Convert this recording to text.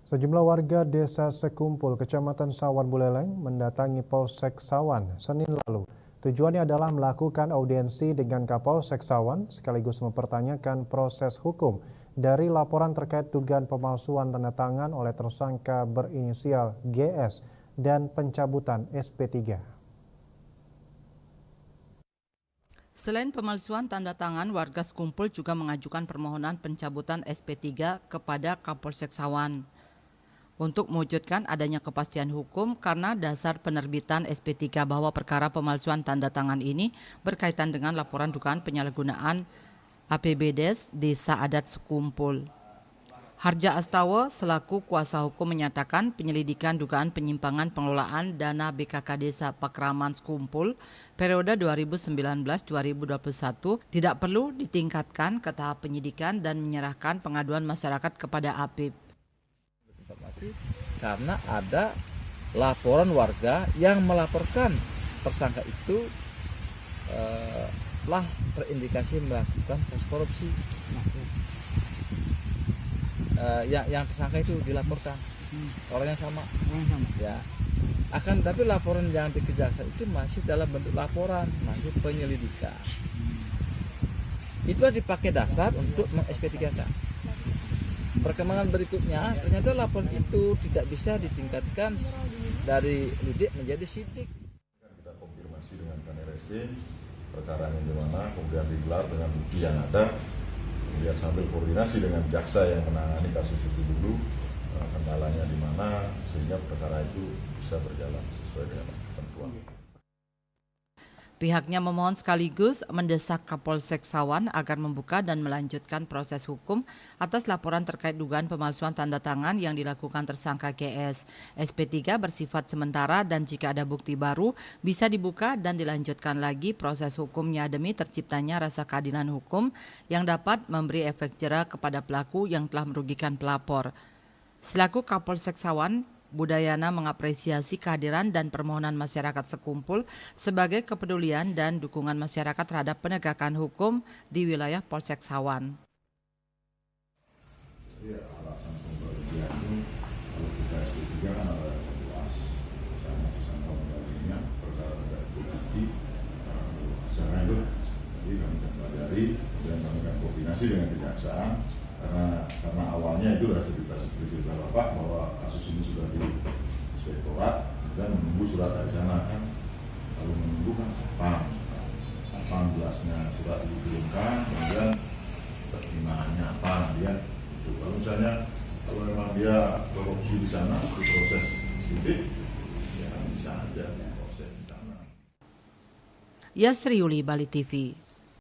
Sejumlah warga Desa Sekumpul, Kecamatan Sawan Buleleng mendatangi Polsek Sawan Senin lalu. Tujuannya adalah melakukan audiensi dengan Kapolsek Sawan sekaligus mempertanyakan proses hukum dari laporan terkait dugaan pemalsuan tanda tangan oleh tersangka berinisial GS dan pencabutan SP3. Selain pemalsuan tanda tangan, warga Sekumpul juga mengajukan permohonan pencabutan SP3 kepada Kapolsek Sawan untuk mewujudkan adanya kepastian hukum karena dasar penerbitan SP3 bahwa perkara pemalsuan tanda tangan ini berkaitan dengan laporan dugaan penyalahgunaan APBDes Desa Adat Sekumpul. Harja Astawa selaku kuasa hukum menyatakan penyelidikan dugaan penyimpangan pengelolaan dana BKK Desa Pakraman Sekumpul periode 2019-2021 tidak perlu ditingkatkan ke tahap penyidikan dan menyerahkan pengaduan masyarakat kepada APB. Karena ada laporan warga yang melaporkan tersangka itu telah terindikasi melakukan kasus korupsi. Yang tersangka itu dilaporkan orangnya sama. Ya. Tapi laporan yang di kejaksaan itu masih dalam bentuk laporan, masih penyelidikan. Itu dipakai dasar untuk meng-SP3-kan. Perkembangan berikutnya, ternyata laporan itu tidak bisa ditingkatkan dari lidik menjadi sidik. Kita konfirmasi dengan KNRSD perkara yang dimana kemudian digelar dengan bukti yang ada, kemudian sambil koordinasi dengan jaksa yang menangani kasus itu dulu, kendalanya di mana sehingga perkara itu bisa berjalan sesuai dengan ketentuan. Pihaknya memohon sekaligus mendesak Kapolsek Sawan agar membuka dan melanjutkan proses hukum atas laporan terkait dugaan pemalsuan tanda tangan yang dilakukan tersangka GS. SP3 bersifat sementara dan jika ada bukti baru bisa dibuka dan dilanjutkan lagi proses hukumnya demi terciptanya rasa keadilan hukum yang dapat memberi efek jera kepada pelaku yang telah merugikan pelapor. Selaku Kapolsek Sawan, Budayana mengapresiasi kehadiran dan permohonan masyarakat Sekumpul sebagai kepedulian dan dukungan masyarakat terhadap penegakan hukum di wilayah Polsek Sawan. Jadi alasan pemberhentian itu kalau kita SP3 kan ada luas, misalnya tersangka menggalinya perkara tidak bukti, sekarang itu jadi kami pelajari dan kami akan koordinasi dengan kejaksaan. Karena awalnya itu sudah seperti cerita Bapak bahwa kasus ini sudah di inspektorat dan menunggu surat dari sana kan, lalu menunggu kan kapan jelasnya surat dikirimkan, kemudian pertimbangannya apa dia itu. Kalau misalnya kalau memang dia korupsi di sana di proses sidik, ya bisa aja proses di sana. Yasriuli, Bali TV.